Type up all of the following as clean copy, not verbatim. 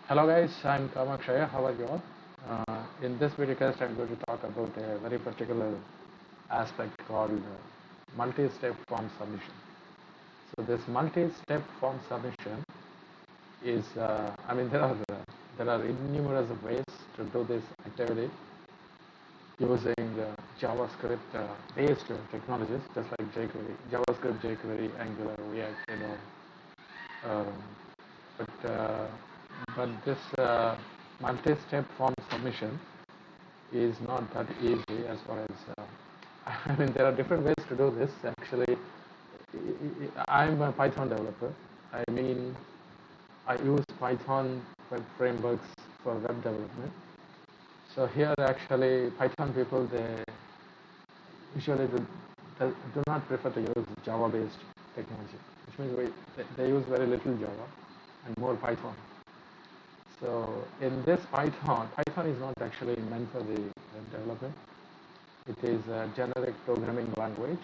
Hello guys, I'm Kamakshaya. How are you all? In this videocast, I'm going to talk about a very particular aspect called multi-step form submission. So this multi-step form submission is, there are innumerous ways to do this activity using JavaScript-based technologies, just like jQuery, JavaScript, jQuery, Angular, React, and all. But this multi-step form submission is not that easy as far as there are different ways to do this. Actually, I'm a Python developer. I use Python web frameworks for web development. So here, actually, Python people, they usually do not prefer to use Java-based technology, which means they use very little Java and more Python. So in this Python is not actually meant for the web development. It is a generic programming language.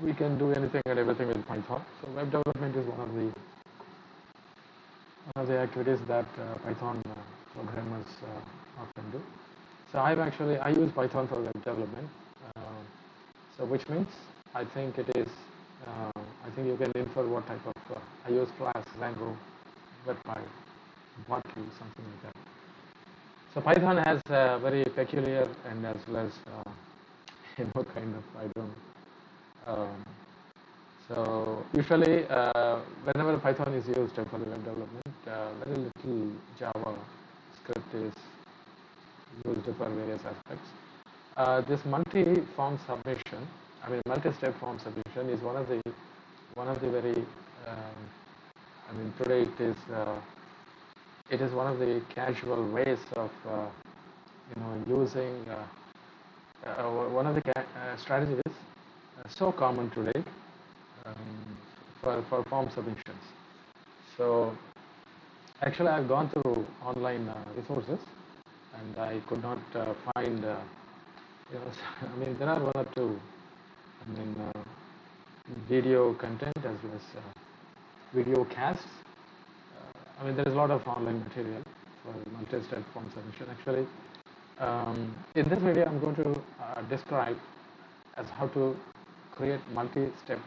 We can do anything and everything with Python. So web development is one of the activities that Python programmers often do. So I use Python for web development. So which means I think you can infer what type of I use Flask, Django, Webpack, Bottle, something like that. So Python has a very peculiar and as well as so usually whenever Python is used for the web development, very little JavaScript is used for various aspects. This multi-step form submission is one of the very today it is one of the casual ways of using one of the strategies so common today for form submissions. So actually I've gone through online resources and I could not find there are one or two video content as well as video casts. There is a lot of online material for multi-step form submission. Actually, in this video, I'm going to describe as how to create multi-step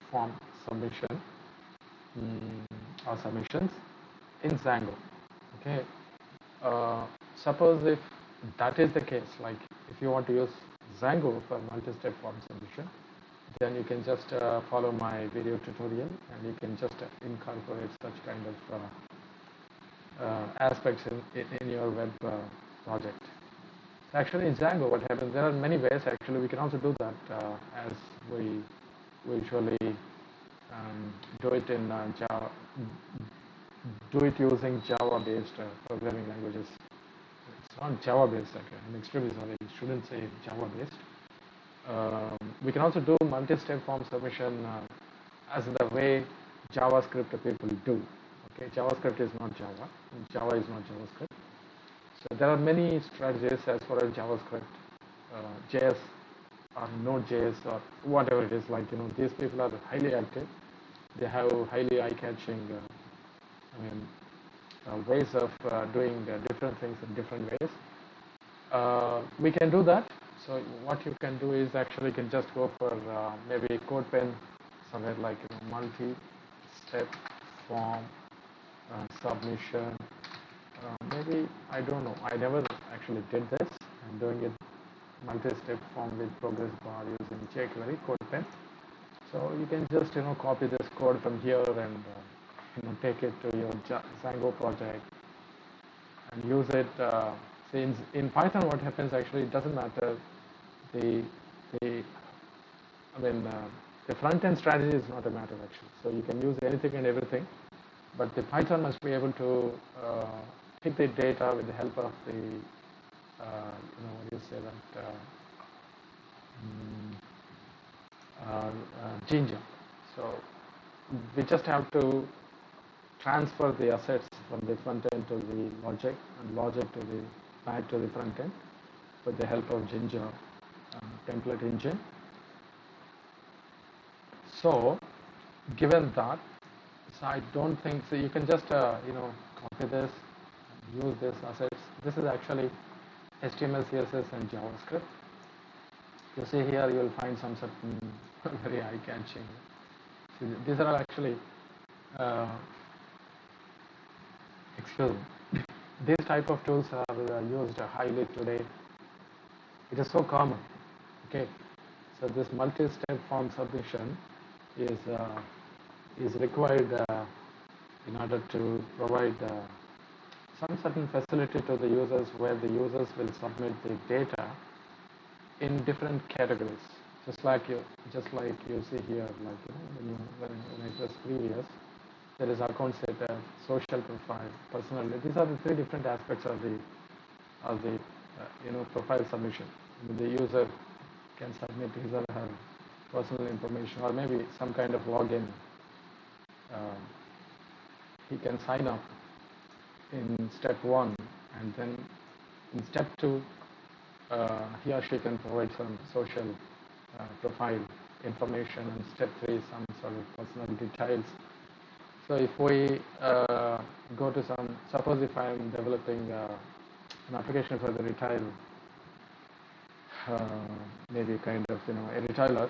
form submission or submissions in Django. Okay. Suppose if that is the case, like if you want to use Django for multi-step form submission, then you can just follow my video tutorial and you can just incorporate such kind of aspects in your web project. So actually in Django, what happens, there are many ways. Actually, we can also do that as we usually do it in Java, do it using Java-based programming languages. It's not Java-based, actually. I'm extremely sorry. I shouldn't say Java-based. We can also do multi-step form submission as the way JavaScript people do. Okay, JavaScript is not Java. Java is not JavaScript. So there are many strategies as far as JavaScript, JS or Node.js or whatever it is. These people are highly active. They have highly eye-catching ways of doing different things in different ways. We can do that. So what you can do is actually you can just go for maybe CodePen, somewhere like multi-step form submission. Maybe, I don't know. I never actually did this. I'm doing it multi-step form with progress bar using jQuery, CodePen. So you can just copy this code from here and take it to your Django project and use it. In Python, what happens actually, it doesn't matter. The front end strategy is not a matter actually. So you can use anything and everything, but the Python must be able to pick the data with the help of the Jinja. So we just have to transfer the assets from the front end to the logic and logic to the back to the front end with the help of Jinja template engine. So given that, so I don't think so. You can just copy this, use this assets. This is actually HTML, CSS, and JavaScript. You see here, you will find some certain very eye-catching. These are actually, excuse me, these type of tools are used highly today. It is so common. Okay, so this multi-step form submission is required in order to provide some certain facility to the users, where the users will submit the data in different categories. Just like you see here, like when it was previous, there is account setup, social profile, personality. These are the three different aspects of the profile submission. The user can submit his or her personal information, or maybe some kind of login. He can sign up in step 1, and then in step 2, he or she can provide some social profile information, and step 3, some sort of personal details. So if we go to suppose if I am developing an application for the retail, maybe kind of a retailer,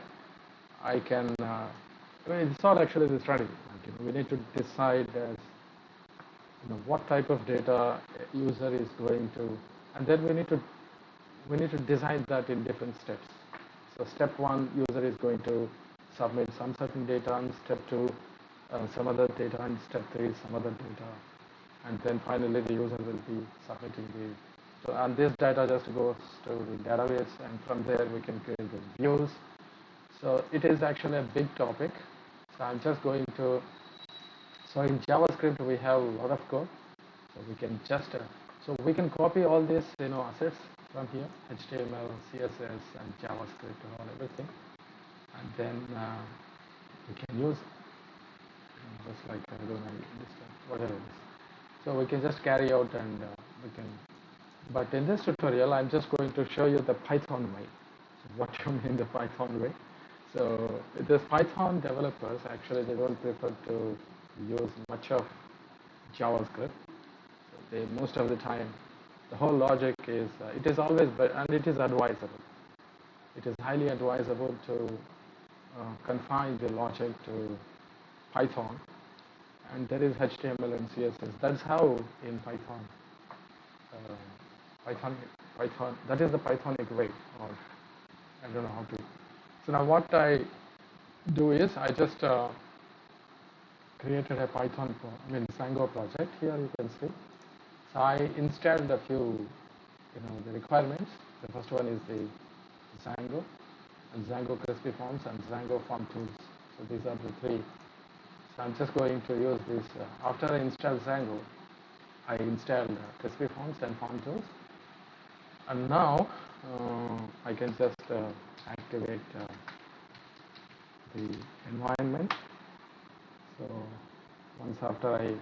I can. It's all actually the strategy. We need to decide as what type of data user is going to, and then we need to design that in different steps. So step 1, user is going to submit some certain data, and step 2, some other data, and step 3, some other data, and then finally the user will be submitting and this data just goes to the database, and from there we can create the views. So it is actually a big topic. So I'm just going to, so in JavaScript we have a lot of code, so we can just, so we can copy all these assets from here, HTML, CSS, and JavaScript and all everything, and then we can use just like I don't know, whatever it is. So we can just carry out, and we can. But in this tutorial, I'm just going to show you the Python way. So what you mean the Python way? So this Python developers actually they don't prefer to use much of JavaScript. So they most of the time, the whole logic is it is always and it is advisable. It is highly advisable to confine the logic to Python, and there is HTML and CSS. That's how in Python. Python, that is the Pythonic way, or I don't know how to. So now what I do is I just created a Python, Django project. Here you can see. So I installed a few, the requirements. The first one is the Django, and Django crispy forms, and django-formtools. So these are the three. So I'm just going to use this. After I install Django, I installed crispy forms and form tools. And now I can just activate the environment. So once after I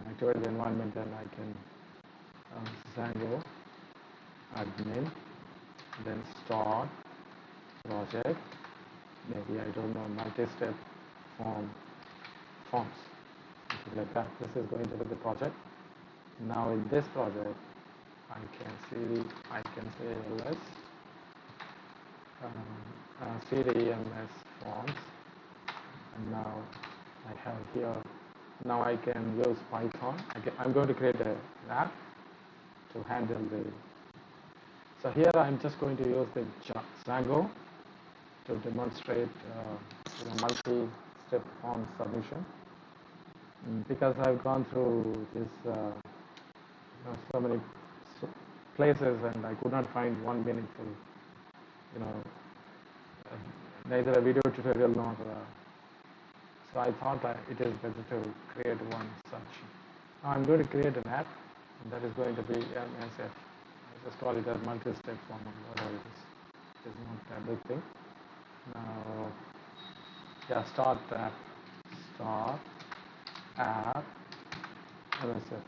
activate the environment, then I can Django admin, then start project, maybe I don't know, multi-step forms, like that. This is going to be the project. Now in this project, I can say ls cdms forms, and now I have here. Now I can use Python. I'm going to create an app to handle the. So here I'm just going to use the Django to demonstrate multi-step form submission, because I've gone through this so many places, and I could not find one meaningful, neither a video tutorial nor. So I thought it is better to create one such. Now I'm going to create an app, and that is going to be MSF. I just call it as multi-step form, or whatever it is. It is not a big thing. Now, yeah, start app, MSF.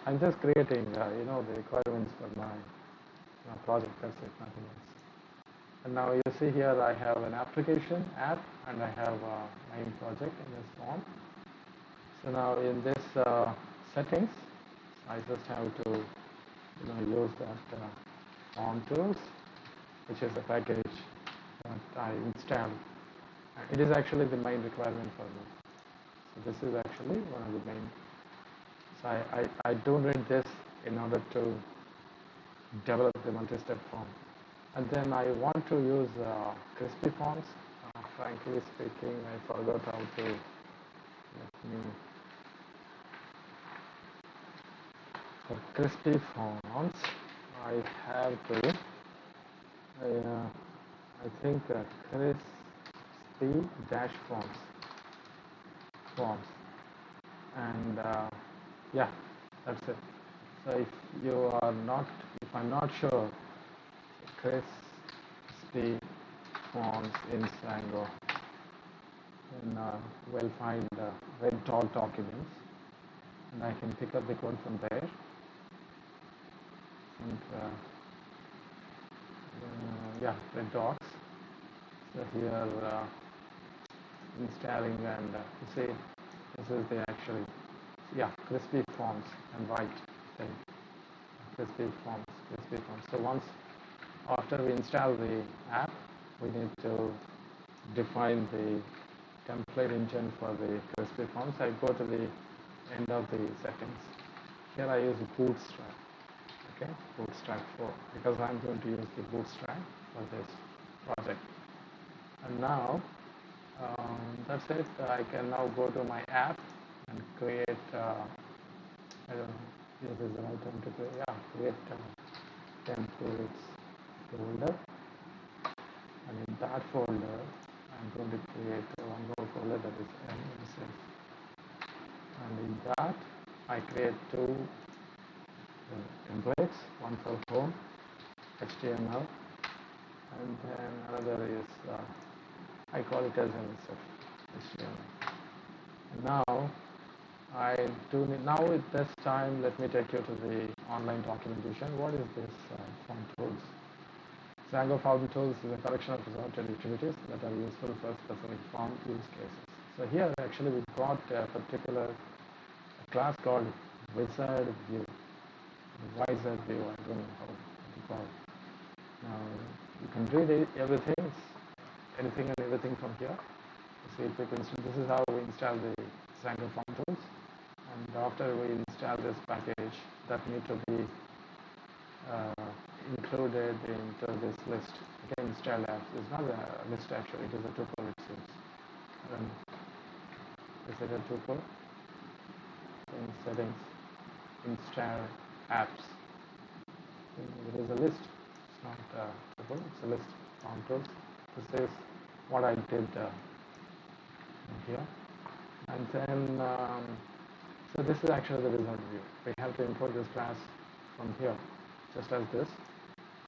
I'm just creating, the requirements for my project. That's it, nothing else. And now you see here I have an application app, and I have a main project in this form. So now in this settings, I just have to use that form tools, which is a package that I installed. It is actually the main requirement for me. So this is actually one of the main. So I do need this in order to develop the multi-step form. And then I want to use crispy forms. Frankly speaking, I forgot how to. Let me. For crispy forms, I have to. I think crispy dash forms, and yeah, that's it. So if I'm not sure, crispy forms in Django, then we'll find red dot documents, and I can pick up the code from there. And yeah, red dots. So here installing, and you see this is the actually crispy forms and white thing. Crispy forms. So once after we install the app, we need to define the template engine for the crispy forms. I go to the end of the settings. Here I use Bootstrap. Okay, Bootstrap 4, because I'm going to use the Bootstrap for this project. And now that's it. I can now go to my app and create. I don't know if this is the right time to create. Yeah, create templates folder, and in that folder, I'm going to create one more folder that is MSF. And in that, I create two templates, one for home, HTML, and then another is, I call it as MSF, HTML. And now, now at this time, let me take you to the online documentation. What is this form tools? django-formtools is a collection of resorted activities that are useful for specific form use cases. So here actually we've got a particular class called wizard view. Wizard view, I don't know how to call it. Now you can read everything, anything and everything from here. See, this is how we install the django-formtools, and after we install this package, that need to be included into this list. Again, install apps is not a list actually, it is a tuple, it seems. Is it a tuple? In settings, install apps. It is a list, it's not a tuple, it's a list. Form tools. This is what I did here. And then, so this is actually the wizard view. We have to import this class from here, just as this.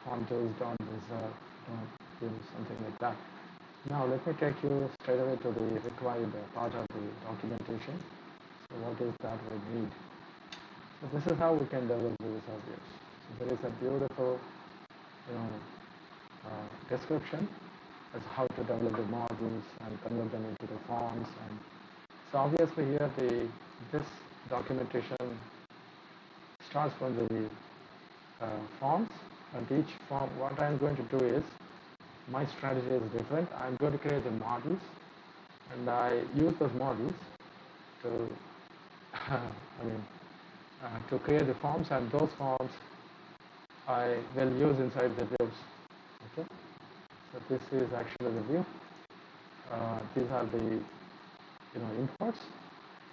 Formtools.wizard.view, something like that. Now let me take you straight away to the required part of the documentation. So what is that we need? So this is how we can develop the wizard views. So there is a beautiful, description as how to develop the modules and convert them into the forms. And so obviously here this documentation starts from the forms, and each form, what I'm going to do is, my strategy is different. I'm going to create the models, and I use those models to to create the forms, and those forms I will use inside the views. Okay, so this is actually the view. These are the imports.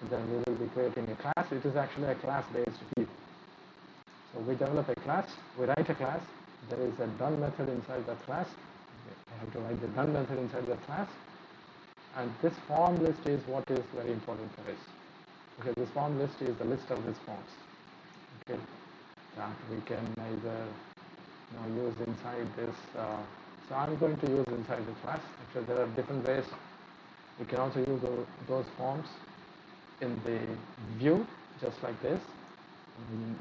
And then we will be creating a class. It is actually a class-based view. So we develop a class, we write a class, there is a done method inside that class. I have to write the done method inside that class. And this form list is what is very important for us. Okay, this form list is the list of these forms. Okay, that we can either use inside this. So I'm going to use inside the class. Actually, there are different ways. We can also use those forms in the view, just like this,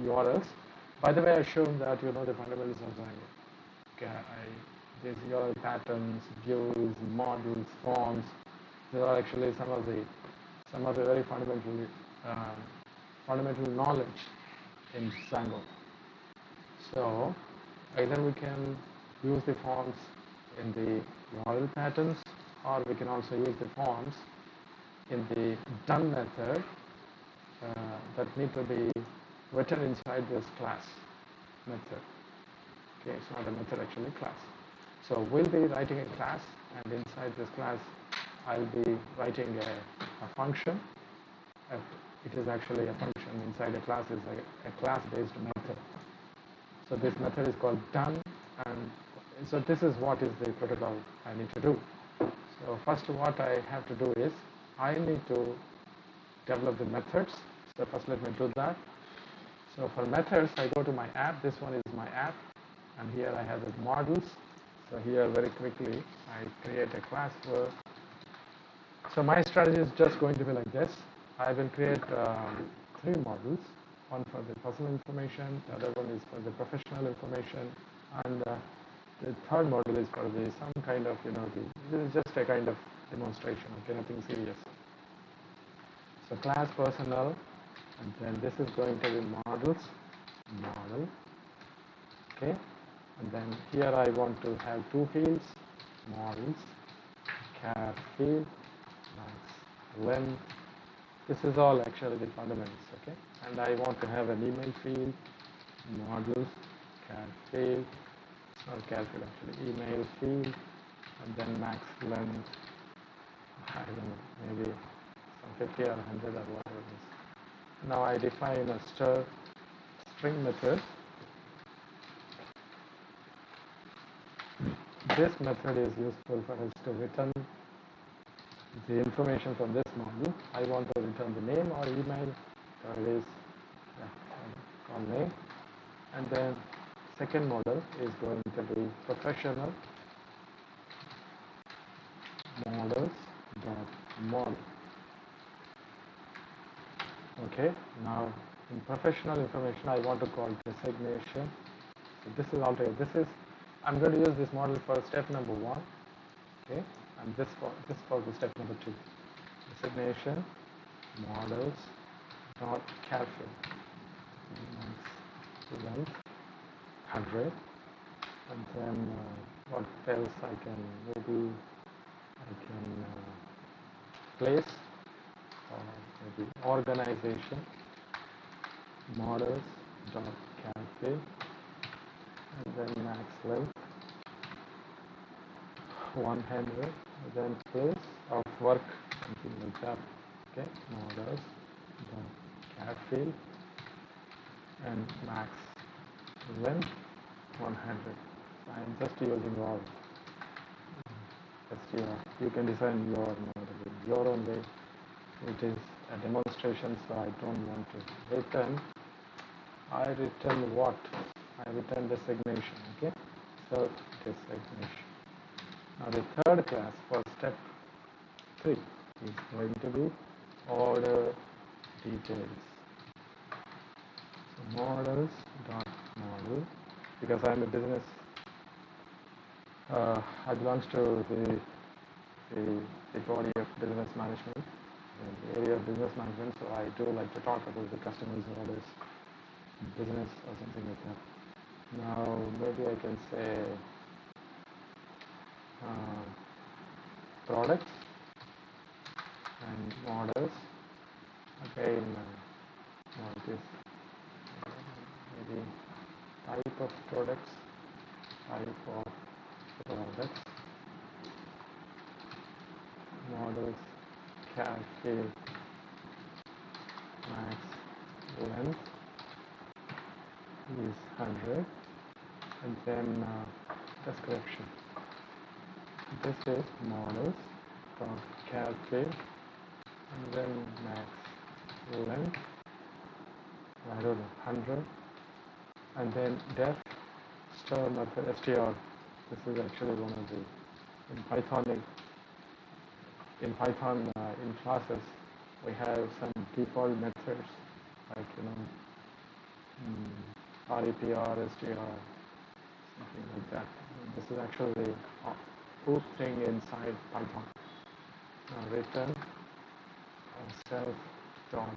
URLs. By the way, I showed that the fundamentals of Django. Okay, these URL patterns, views, models, forms. These are actually some of the very fundamental uh, fundamental knowledge in Django. So either we can use the forms in the model patterns, or we can also use the forms in the done method that need to be written inside this class method. Okay, it's not a method, actually class. So we'll be writing a class, and inside this class I'll be writing a function. It is actually a function inside a class, is a class-based method. So this method is called done, and so this is what is the protocol I need to do. So first what I have to do is I need to develop the methods. So first let me do that. So for methods, I go to my app. This one is my app, and here I have the models. So here very quickly I create a class for. So my strategy is just going to be like this. I will create 3 models, one for the personal information, the other one is for the professional information, and the third model is for the some kind of, this is just a kind of demonstration, okay, nothing serious. So class personal, and then this is going to be model, okay, and then here I want to have 2 fields, models, char field, length. This is all actually the fundamentals, okay, and I want to have an email field, models, char field, or char field actually, email field, and then max length, I don't know, maybe some 50 or 100 or whatever it is. Now I define a string method. This method is useful for us to return the information from this model. I want to return the name or email, so it is called name, and then second model is going to be professional models.model. Okay, now in professional information I want to call designation. So this is already, I'm going to use this model for step number 1, okay, and this for the step number 2. Designation models dot char field, length 100, and then what else I can, maybe I can place, or maybe organization models dot char field, and then max length 100, and then place of work, something like that, okay, models dot char field, and max length 100. I'm just using all. You can design your model in your own way. It is a demonstration, so I don't want to return. I return what? I return designation, okay? So designation. Now the third class for step 3 is going to be order details. So models dot model, because I'm a business, I belongs to the body of business management, the area of business management, so I do like to talk about the customers' orders, business or something like that. Now maybe I can say products and models, again what is maybe type of products, models, char field, max length is 100, and then description. This is models dot char field, and then max length, I don't know, 100, and then def star method str. This is actually one of the in Python in classes we have some default methods like REPR, STR, something like that. This is actually a good thing inside Python. Now return self dot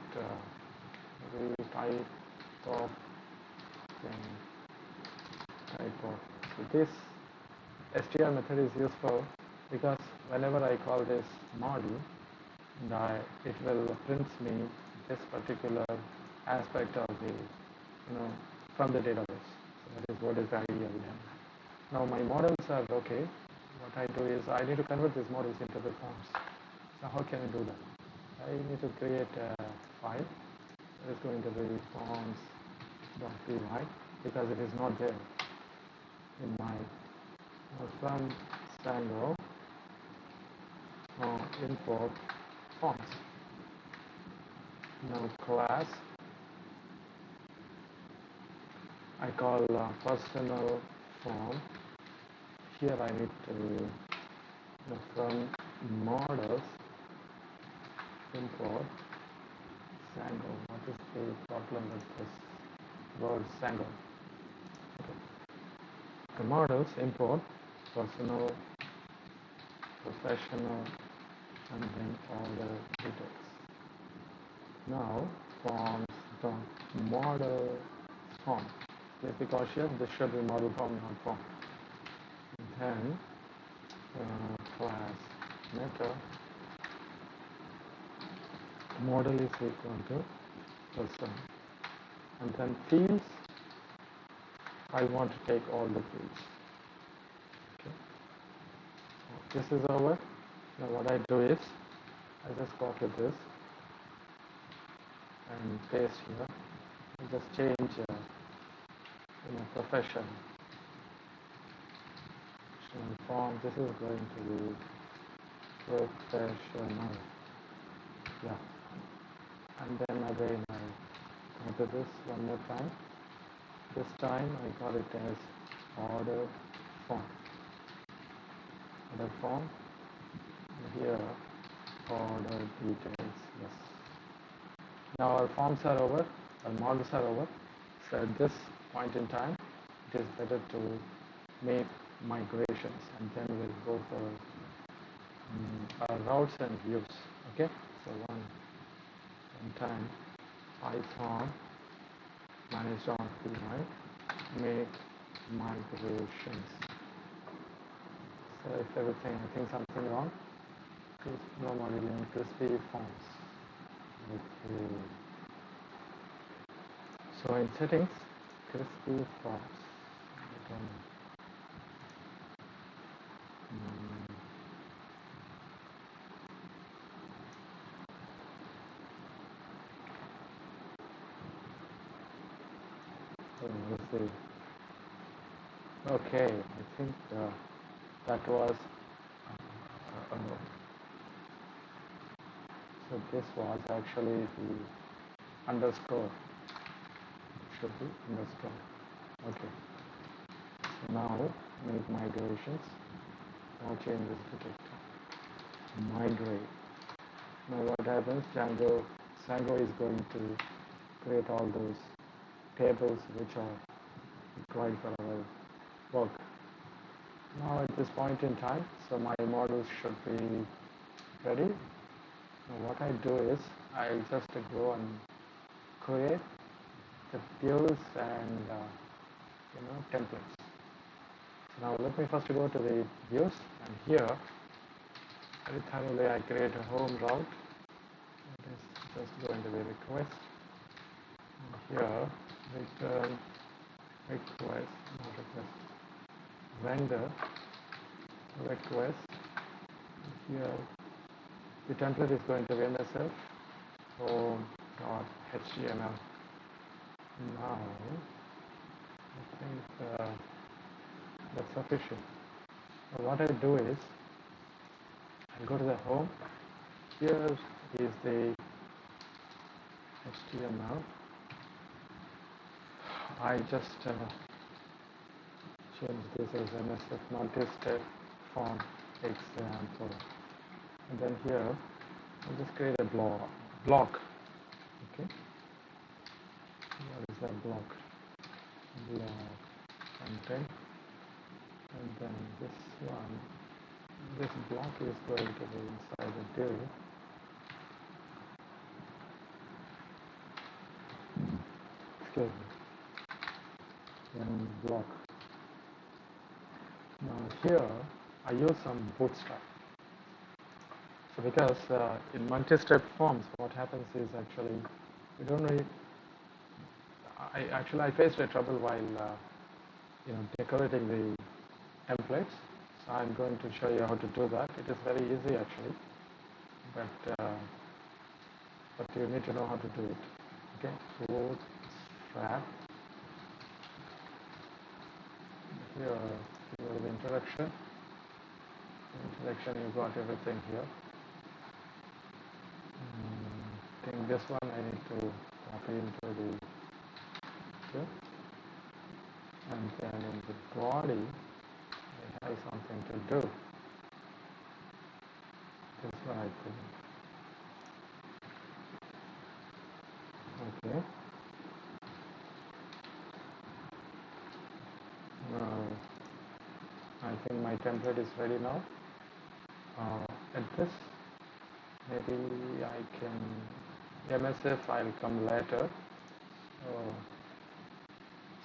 type of thing type of. So this str method is useful because whenever I call this model, it will print me this particular aspect of the from the database. So that is what is the idea behind that. Now my models are okay. What I do is I need to convert these models into the forms. So how can I do that? I need to create a file that is going to be forms.py because it is not there in my from Django import forms. Now class I call personal form. Here I need to from models import Django. What is the problem with this word Django? Okay. The models import personal, professional, and then all the details. Now forms dot model form. Let's be cautious. This should be model form, not form. And then class method model is equal to person, and then fields. I want to take all the fields. Okay. So this is over. Now what I do is I just copy this and paste here. I just change profession. Form. This is going to be professional. Yeah. And then again I copy this one more time. This time I call it as order form. Order form. Here order details. Yes. Now our forms are over, our models are over. So at this point in time, it is better to make migrations, and then we'll go for our routes and views. Okay. So one time Python manage.py make migrations. So if everything, I think something wrong. No modeling, crispy forms. Okay. So in settings, crispy forms. Let's see. Okay, I think that was so this was actually the underscore. It should be underscore. Okay. So now make migrations. No changes detected. Migrate. Now what happens? Django is going to create all those tables which are required for our work. Now at this point in time, so my models should be ready. Now what I do is I just go and create the views and templates. So now let me first go to the views, and here very thoroughly I create a home route. It is just going to be request. And here return request, not request, vendor request. Here the template is going to be MSF home.html. Now I think that's sufficient. Now what I do is I go to the home. Here is the HTML. I just change this as MSF multi-step font example, and then here I'll just create a block. Okay, what is that block content, and then this block is going to be inside the div. excuse me, block. Now here I use some bootstrap. So because in multi-step forms, what happens is actually we don't really. I faced a trouble while decorating the templates. So I'm going to show you how to do that. It is very easy actually, but you need to know how to do it. Okay, bootstrap. Here the introduction. You got everything here. I think this one I need to copy into the here, and then in the body I have something to do. This one I think. Okay. Now I think my template is ready now. At this, maybe I can MSF. I'll come later.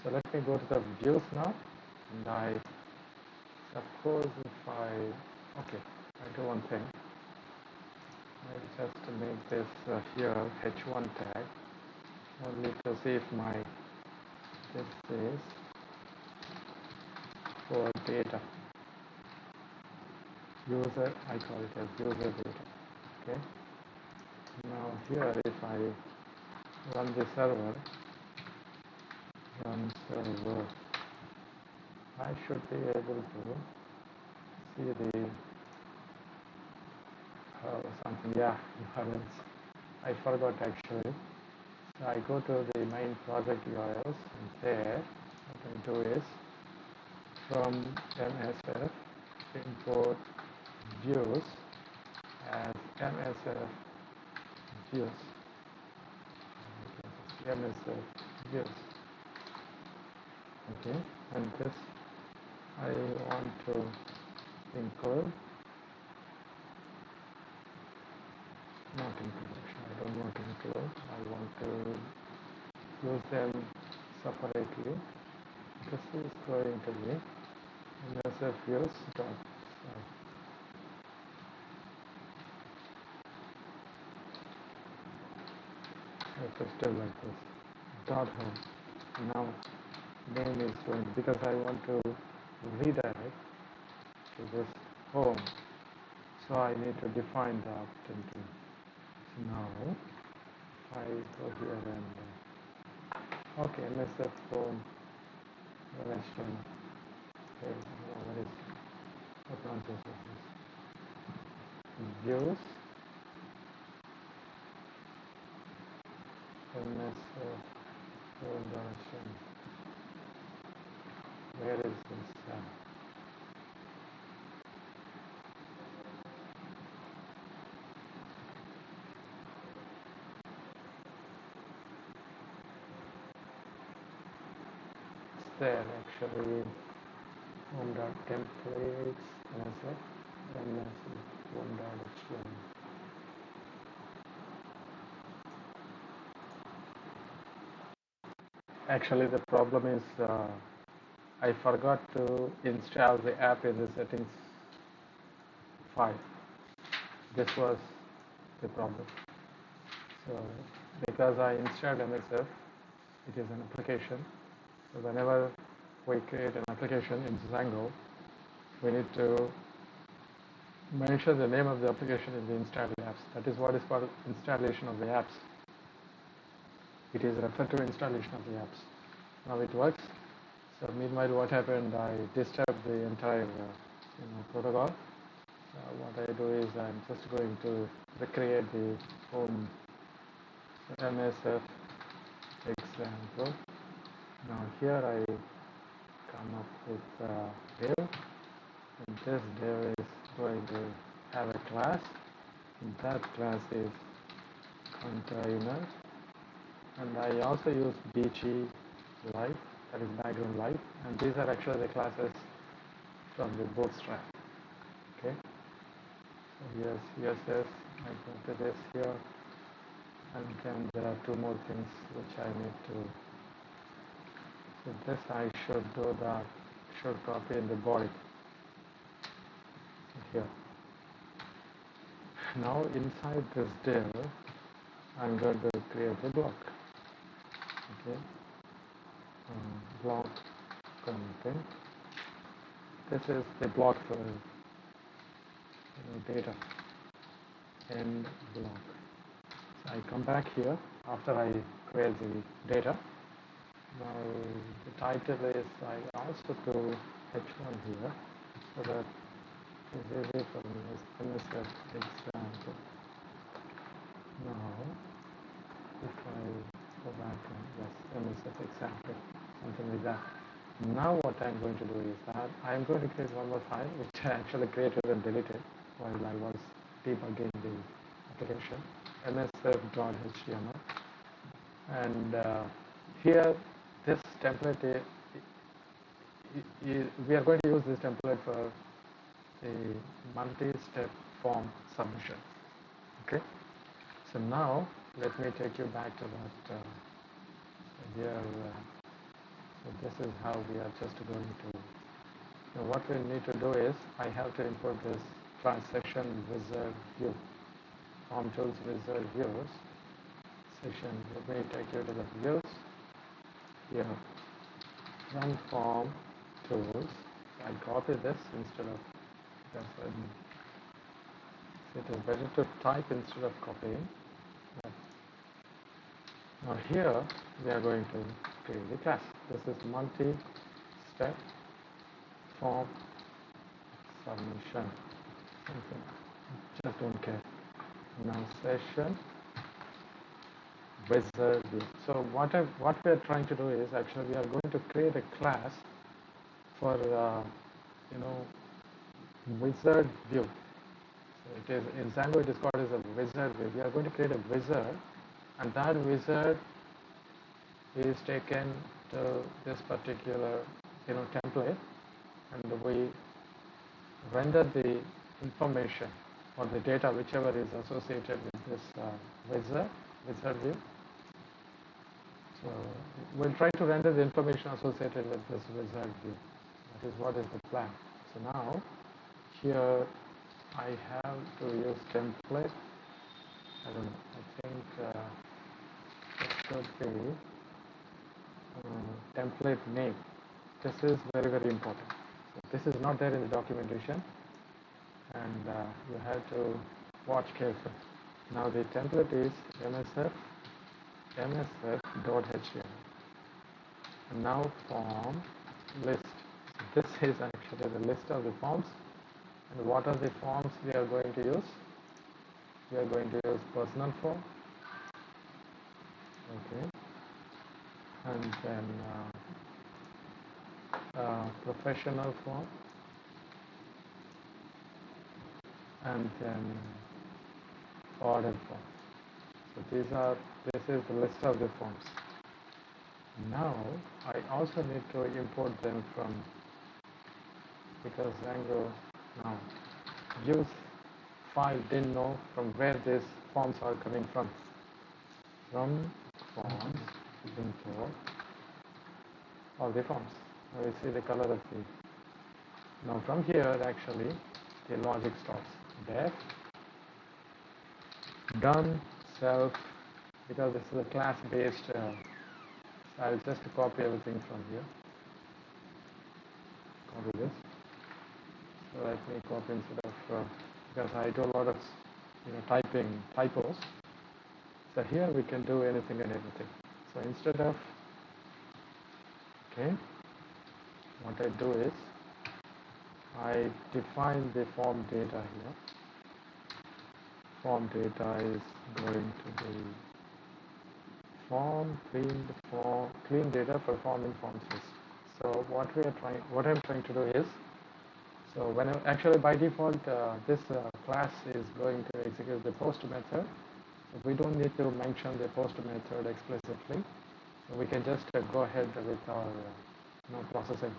So let me go to the views now, and I suppose if I do one thing. I just make this here h1 tag only to see if this is for data. User, I call it as user data. Okay. Now here, if I run the server, I should be able to see the something. Yeah, I forgot actually. So I go to the main project URLs, and there what I do is from MSF import views as MSF views. MSF views. Okay, and this I want to include. Not introduction. I don't want to include. I want to use them separately. This is going to be MSF views dot. It's still like this. Dot home. Now name is going to, because I want to redirect to this home. So I need to define the opportunity. Now I go here and okay, MSF home restaurant. Okay, what nonsense is this? Views MSF home restaurant. Where is this? There actually home.templates MSF home.html. Actually the problem is I forgot to install the app in the settings file. This was the problem. So because I installed MSF, it is an application. So whenever we create an application in Django, we need to mention the name of the application in the installed apps. That is what is called installation of the apps. It is referred to installation of the apps. Now it works. So meanwhile, what happened? I disturbed the entire protocol. What I do is I'm just going to recreate the home MSF example. Now here I come up with a div, and this div is going to have a class, and that class is container, and I also use BG light, that is background light, and these are actually the classes from the bootstrap. Okay, so here's CSS, I go to this here, and then there are two more things which I need to So this I should do that, should copy in the body here. Now inside this div, I'm going to create a block. Okay, block content. This is the block for data and block. So I come back here after I create the data. Now the title is, I also do H1 here so that it's easy for me as MSF example. Now if I go back and yes, MSF example, something like that. Now what I'm going to do is that I'm going to create one more file which I actually created and deleted while I was debugging the application, msf.html, and here this template we are going to use this template for a multi-step form submission. Okay, so now let me take you back to that here. So this is how we are just going to. Now what we need to do is I have to import this transaction wizard view, form tools wizard views session. Let me take you to the views here. Run form tools. I copy this instead of, because it is better to type instead of copying. Now here we are going to create the class. This is multi-step form submission. Okay. Just don't care. Now session wizard view. So what we are trying to do is actually we are going to create a class for wizard view. So it is in Django, it is called as a wizard view. We are going to create a wizard, and that wizard is taken to this particular template, and we render the information or the data whichever is associated with this wizard view. So we'll try to render the information associated with this wizard view. That is what is the plan. So now here I have to use template. I don't know. I think it should be template name. This is very, very important. So this is not there in the documentation, and you have to watch carefully. Now the template is msf.html. And now form list. So this is actually the list of the forms. And what are the forms we are going to use? We are going to use personal form. Okay. And then professional form, and then order form. So this is the list of the forms. Now I also need to import them from, because Django now use file didn't know from where these forms are coming from. From forms import all the forms. Now we see the color of the. Now from here actually the logic starts. Def done self, because this is a class based. I'll just copy everything from here. Copy this. So let me copy instead of because I do a lot of typing typos. So here we can do anything and everything. So instead of what I do is I define the form data here. Form data is going to be clean data for form informs. So what I'm trying to do is, so when actually by default this class is going to execute the post method. So we don't need to mention the post method explicitly. So we can just go ahead with our processing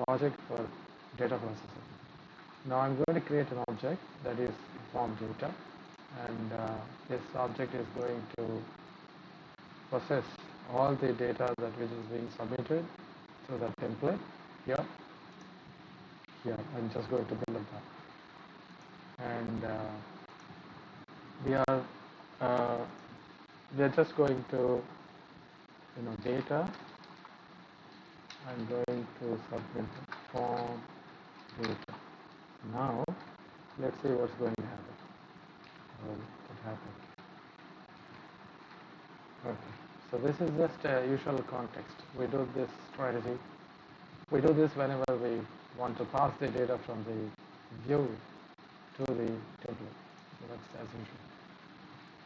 logic for data processing. Now I'm going to create an object that is form data, and this object is going to process all the data that which is being submitted to the template here. I'm just going to build that, and we are just going to data. I'm going to submit form data. Now let's see what's going to happen. What happened? Okay. So this is just a usual context. We do this strategy. We do this whenever we want to pass the data from the view to the template. So that's as usual.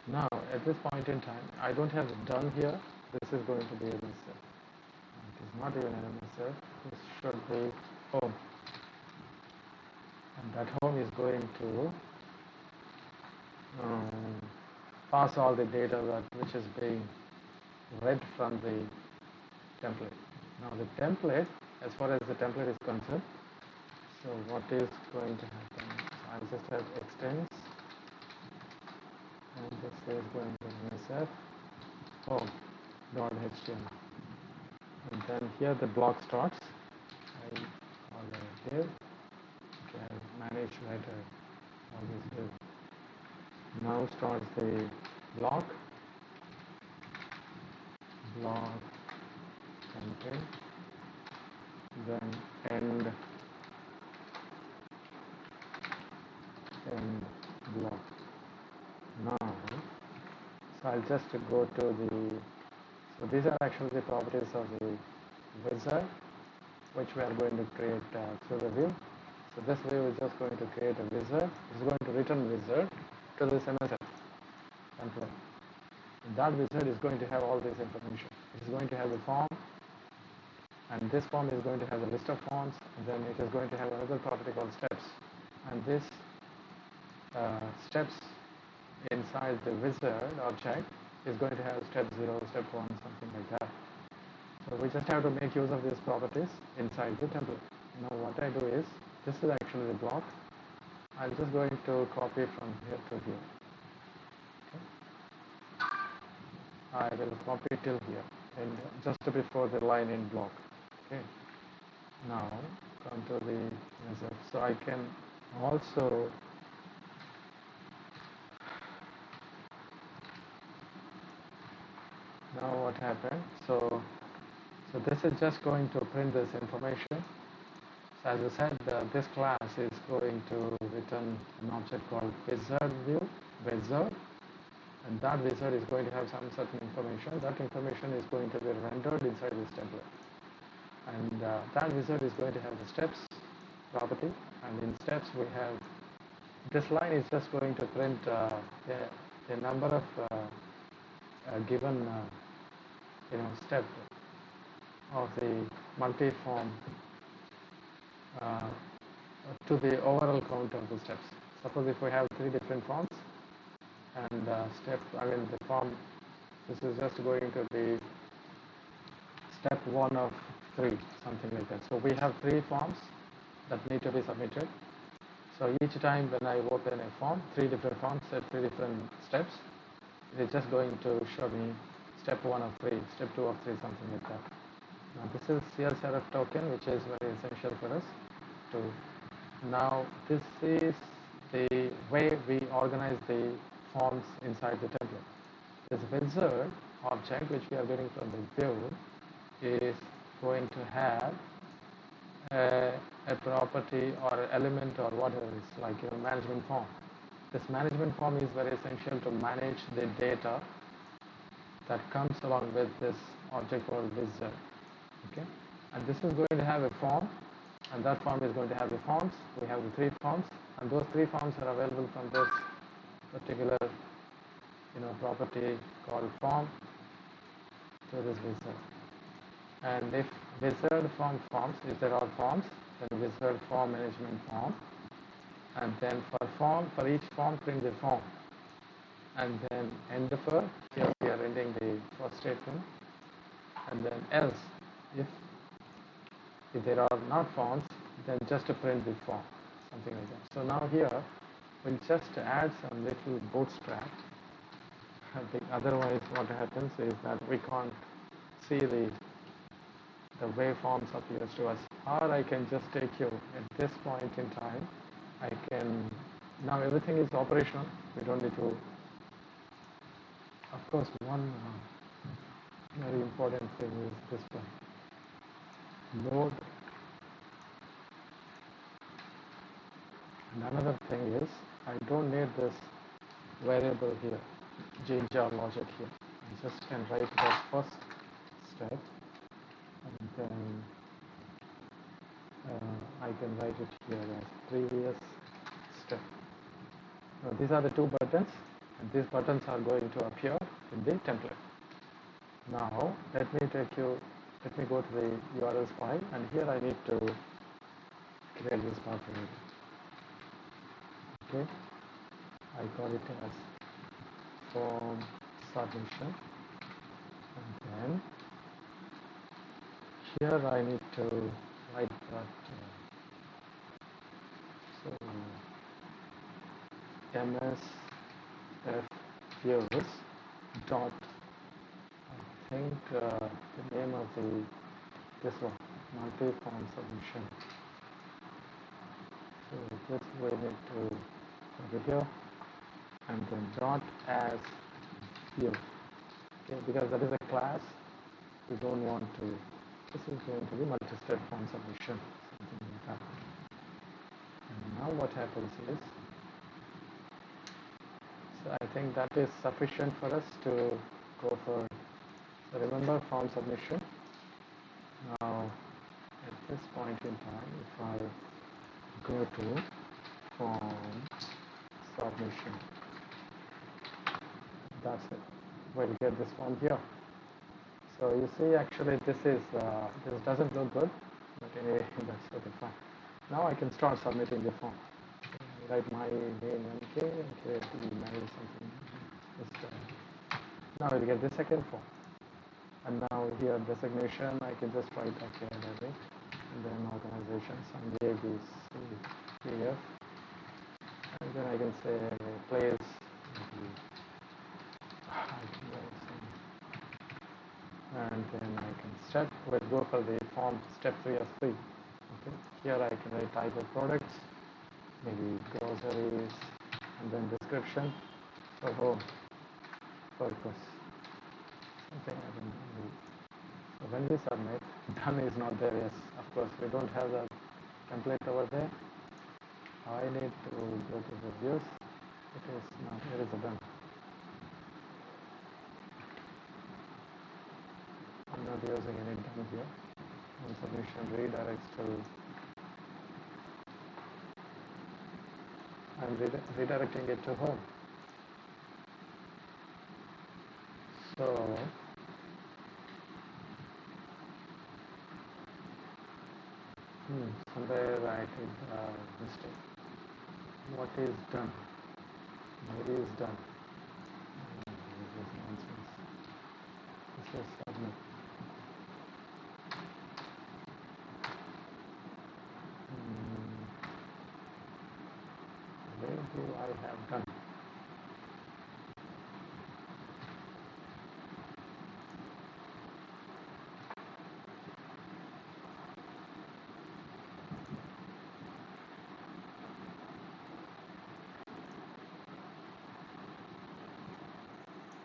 Now at this point in time, I don't have it done here. This is going to be a MSF. It is not even an MSF. This should be home. And that home is going to pass all the data which is being read from the template. Now the template, as far as the template is concerned, so what is going to happen? So I just have extends, and this is going to MSF home.html, and then here the block starts. I call a div. Okay, I manage writer all this div. Now starts the block content, then end block. Now, so I'll just go to so these are actually the properties of the wizard, which we are going to create through the view. So this view is just going to create a wizard. It's going to return wizard to this MSF template. And that wizard is going to have all this information. It is going to have the form, and this form is going to have a list of forms, and then it is going to have another property called steps. And this steps inside the wizard object is going to have step 0, step 1, something like that. So we just have to make use of these properties inside the template. Now what I do is, this is actually the block. I'm just going to copy from here to here. Okay. I will copy till here, and just before the line in block. Okay. Now come to the wizard. So I can also now what happened? So this is just going to print this information. So as I said, this class is going to return an object called wizard view, wizard, and that wizard is going to have some certain information. That information is going to be rendered inside this template, and that wizard is going to have the steps property, and in steps we have this line is just going to print a number of given step of the multi-form to the overall count of the steps. Suppose if we have 3 different forms, and the form, this is just going to be step 1 of 3, something like that. So we have 3 forms that need to be submitted. So each time when I open a form, 3 different forms at 3 different steps, it is just going to show me step 1 of 3, step 2 of 3, something like that. Now this is CL-serif token, which is very essential for us to. Now this is the way we organize the forms inside the template. This wizard object, which we are getting from the view, is going to have a property or element or whatever it is, like management form. This management form is very essential to manage the data that comes along with this object called wizard. Okay, and this is going to have a form, and that form is going to have the forms. We have the 3 forms, and those 3 forms are available from this particular property called form to this wizard. And if wizard form forms, if there are forms, then wizard form management form, and then for each form print the form, and then end for, here we are ending the first statement, and then else, if there are not forms, then just to print the form, something like that. So now here we'll just add some little bootstrap. I think otherwise what happens is that we can't see the the waveforms appears to us. Or I can just take you at this point in time. I can, now everything is operational. We don't need to, of course, one very important thing is this one, load. And another thing is, I don't need this variable here, change-jar logic here. I just can write the first step, and then I can write it here as previous step. Now these are the two buttons, and these buttons are going to appear in the template. Now let me go to the URLs file, and here I need to create this part variable. Okay, I call it as form submission, and then here I need to write that msf views dot, I think the name of this one, multi-form submission. So this we need to put it here, and then dot as view. Okay, because that is a class, we don't want to. This is going to be multi-step form submission, something like that. And now what happens is, so I think that is sufficient for us to go for, so remember form submission. Now at this point in time, if I go to form submission, that's it. We'll get this form here. So you see, actually this doesn't look good, but anyway, that's okay, fine. Now I can start submitting the form. Write my name, MK, and create the email, something. Now we'll get the second form. And now here designation, I can just write academic, and then organization, some ABCDF, and then I can say place, and then I can go for the form step 3 of 3. Okay. Here I can write type of products, maybe groceries, and then description for home purpose. Something I can do. So when we submit, done is not there. Yes, of course, we don't have the template over there. I need to go to the views. It is now, here is the done. I'm not using any done here. And submission redirects to, I'm redirecting it to home. So somewhere I did mistake. What is done? What is done? This is nonsense. This is submit. Where do I have done?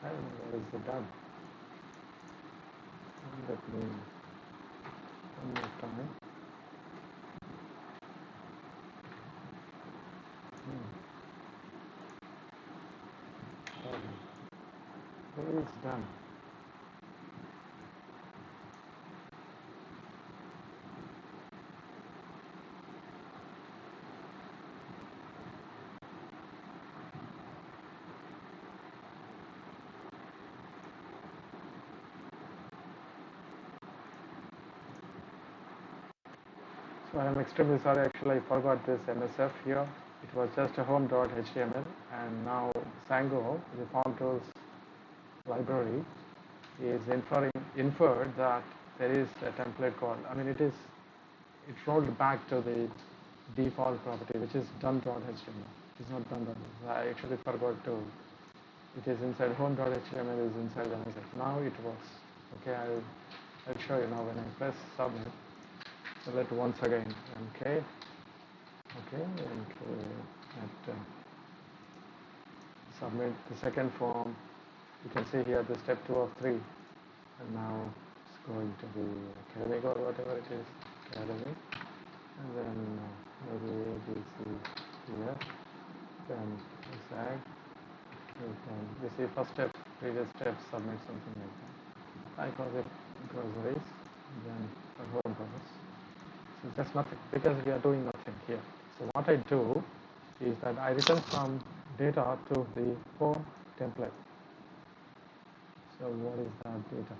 I don't know where is the done. Let me one more time. Where is done? So I am extremely sorry, actually I forgot this MSF here. It was just a home.html, and now Django, the form tools library, is inferred that there is a template called, it rolled back to the default property, which is done.html. It's not done.html. I actually forgot to, it is inside home.html is inside MSF. Now it works. Okay, I'll show you now when I press submit. So let once again okay, and at submit the second form. You can see here the step 2 of 3, and now it's going to be academic or whatever it is, academic, and then maybe ABC here, then SAG, you see first step, previous step, submit, something like that. I call it groceries, then for home purpose. So that's nothing, because we are doing nothing here. So what I do is that I return some data to the form template. So what is that data?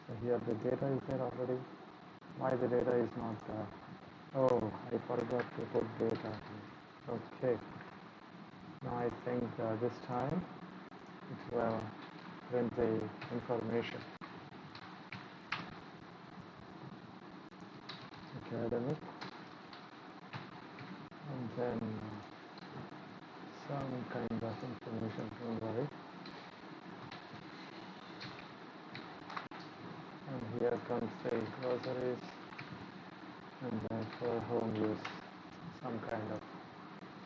So here the data is there already. Why the data is not there? Oh, I forgot to put data here. Okay. Now I think this time it will print the information. Academic. And then some kind of information, don't worry. And here comes the groceries, and then for home use, some kind of,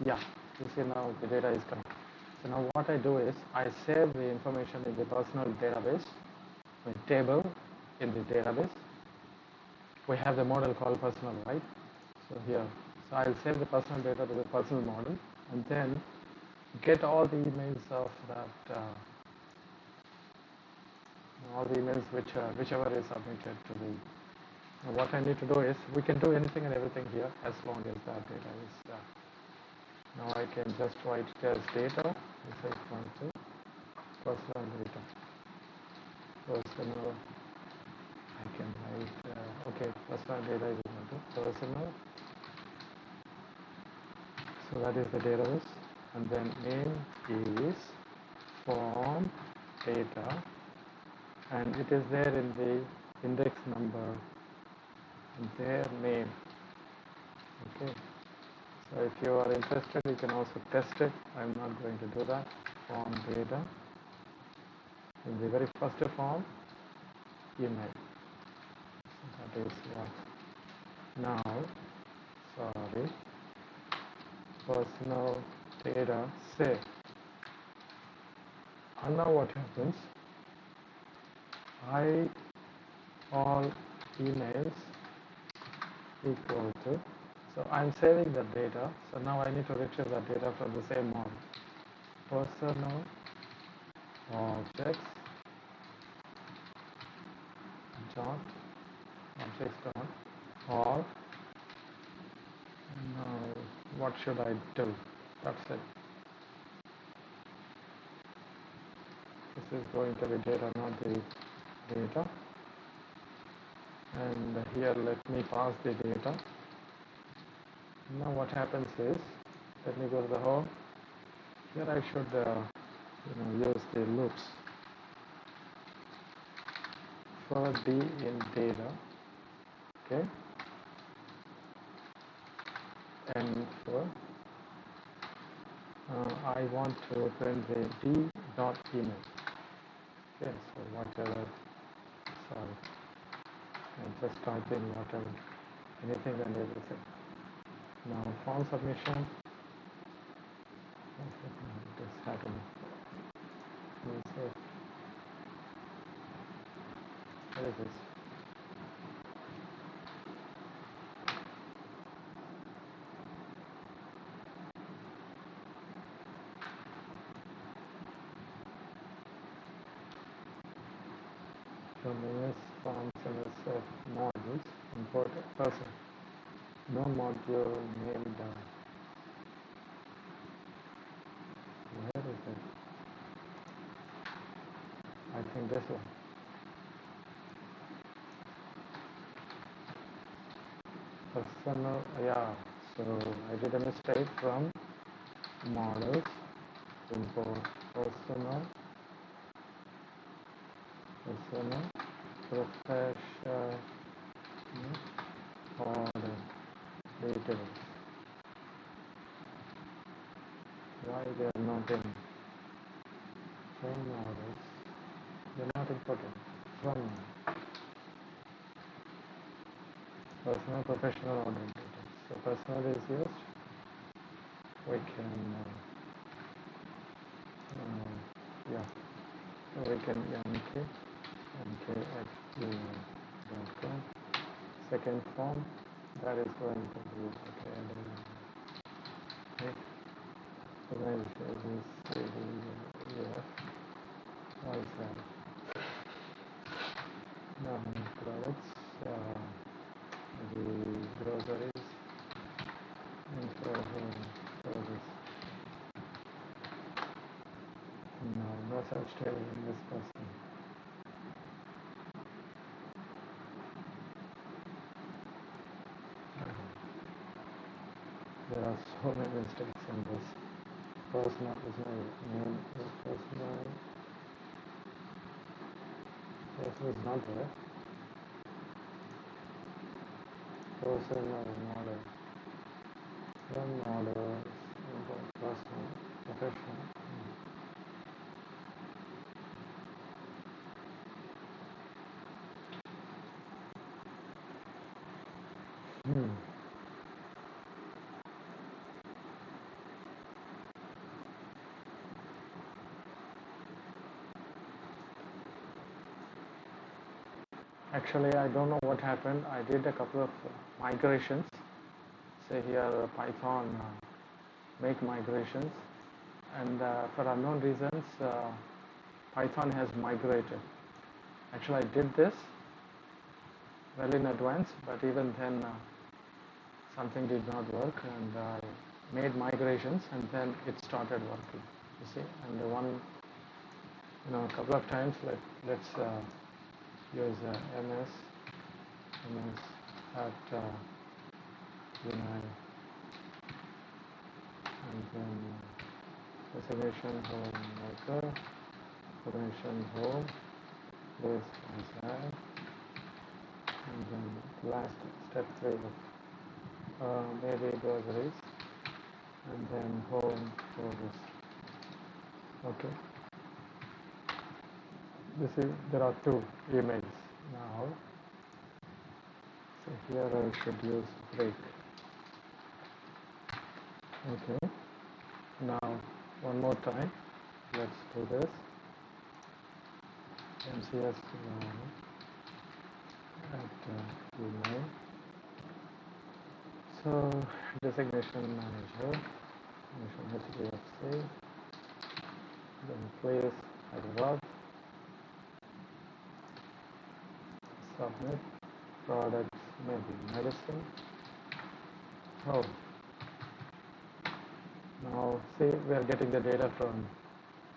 yeah, you see now the data is coming. So now what I do is I save the information in the personal database, the table in the database. We have the model called personal, right? So here, so I'll save the personal data to the personal model, and then get all the emails of that, all the emails whichever is submitted to the. Now what I need to do is, we can do anything and everything here as long as that data is. Now I can just write it as data is equal to personal data. Personal. I can write okay. Personal data is equal to personal. So that is the database, and then name is form data, and it is there in the index number and their name. Okay. So if you are interested, you can also test it. I'm not going to do that. Form data. In the very first form, email. So that is what. Now, sorry, personal data save. And now what happens? I all emails equal to. So I'm saving the data. So now I need to retrieve that data from the same model. Personal objects dot objects dot all. Now what should I do? That's it. This is going to be data, not the data. And here let me pass the data. Now what happens is, let me go to the home. Here I should use the loops for D in data, okay, and for I want to print the D dot email. Okay, so whatever, sorry, I just type in whatever, anything and everything. Now form submission. What is happening? What is this? From MS forms MS modules, import a person. No module named. Where is it? I think this one. Personal, yeah. So I did a mistake from models, import personal, professional order, details. Why they are not in from models? They are not important from. Personal, professional, or data. So personal is used. We can, yeah, so we can mk@gmail.com. Second form, that is going to be okay. Right. Organization is CDF. What is that? Products, the groceries, and for service. No such table in this person. There are so many mistakes in this. Personal is my name. Personal. Person is not there. Personal model. One model. Personal. Professional. Actually, I don't know what happened. I did a couple of migrations. Say here Python make migrations, and for unknown reasons Python has migrated. Actually, I did this well in advance, but even then something did not work, and I made migrations, and then it started working. You see, and the one, a couple of times. Let's use ms at and then designation home maker, designation home, this is that, and then last step 3, maybe groceries, and then home for this. Okay. There are 2 emails now. So here I should use break. Okay. Now one more time. Let's do this. MCS at email. So designation manager. HDFC. Then place above. Submit. Products, maybe medicine. Oh, now see, we are getting the data from.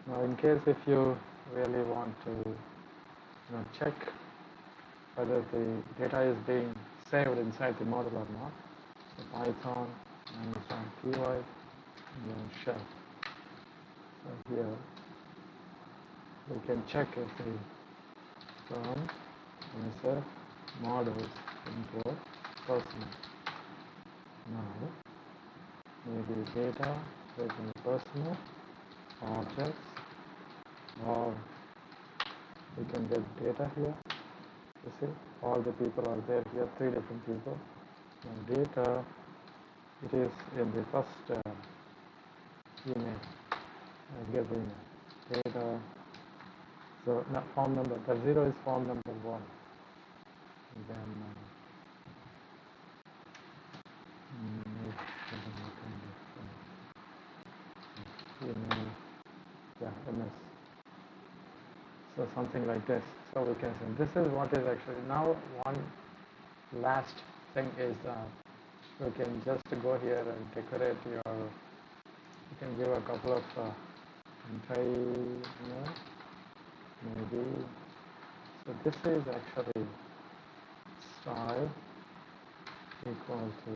Now, in case if you really want to check whether the data is being saved inside the model or not, so Python -py and then shell. So here we can check if the from MSF models import personal. Now maybe data within personal objects, or we can get data here. You see, all the people are there here, 3 different people. And data, it is in the first email. Give the data. So now form number, the 0 is form number 1. And then email, yeah, MS. So something like this. So we can say this is what is actually. Now one last thing is you can just go here and decorate your. You can give a couple of maybe. So this is actually style equal to.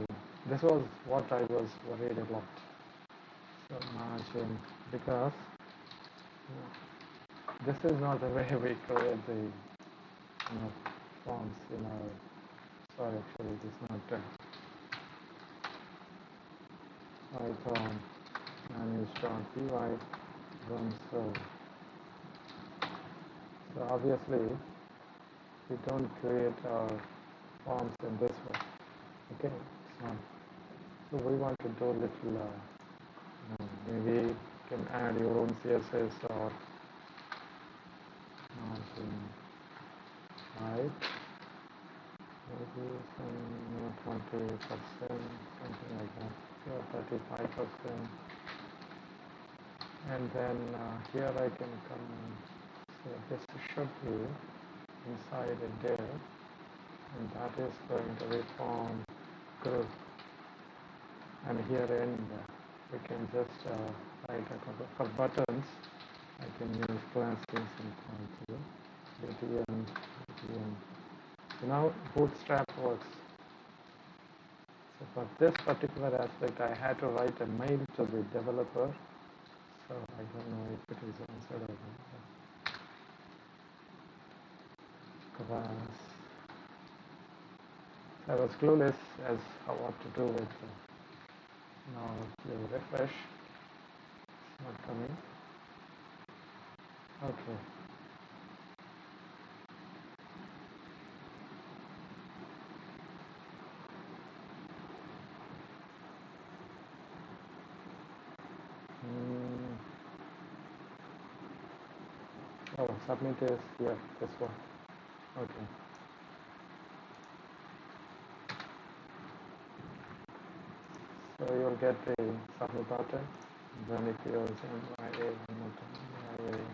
This was what I was worried about. So margin, because this is not the way we create the forms in our. Sorry, actually it is not Python manage.py run serve. So obviously we don't create our forms in this way. Okay, it's not. So we want to do a little, maybe you can add your own CSS or margin height, maybe some 20%, something like that, or 35%. And then here I can come and say this should be inside a div, and that is going to be form group. And here in we can just write a couple for buttons. I can use class case and point here. BTN, BTN. So now Bootstrap works. So for this particular aspect, I had to write a mail to the developer. So I don't know if it is answered or not. Class. I was clueless as how what to do with. Now you refresh. It's not coming. Okay. Oh, submit is here, this one. Okay. So you'll get the submit button. Then if you send MIA one more time,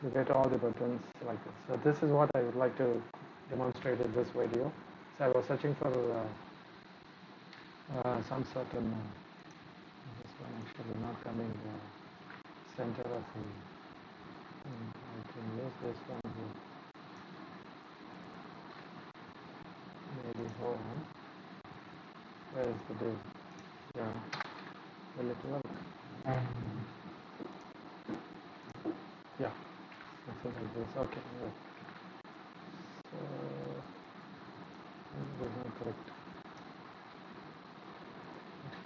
you get all the buttons like this. So this is what I would like to demonstrate in this video. So I was searching for some certain, this one actually not coming center of the, I can use this one here. Maybe hold on. Where is the div? Yeah, will it work? Yeah, something like this. Okay, yeah. So this is not correct.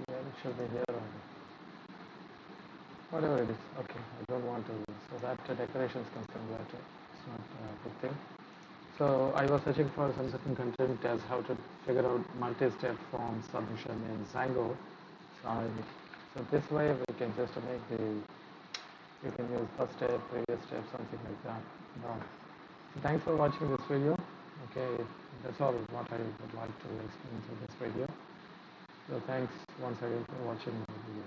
Here it should be here only. Whatever it is. Okay, I don't want to. So that decorations can come later. It's not a big thing. So I was searching for some certain content as how to figure out multi-step form submission in Django. So this way we can just make the, you can use first step, previous step, something like that. No. So thanks for watching this video. Okay, that's all what I would like to explain to this video. So thanks once again for watching the video.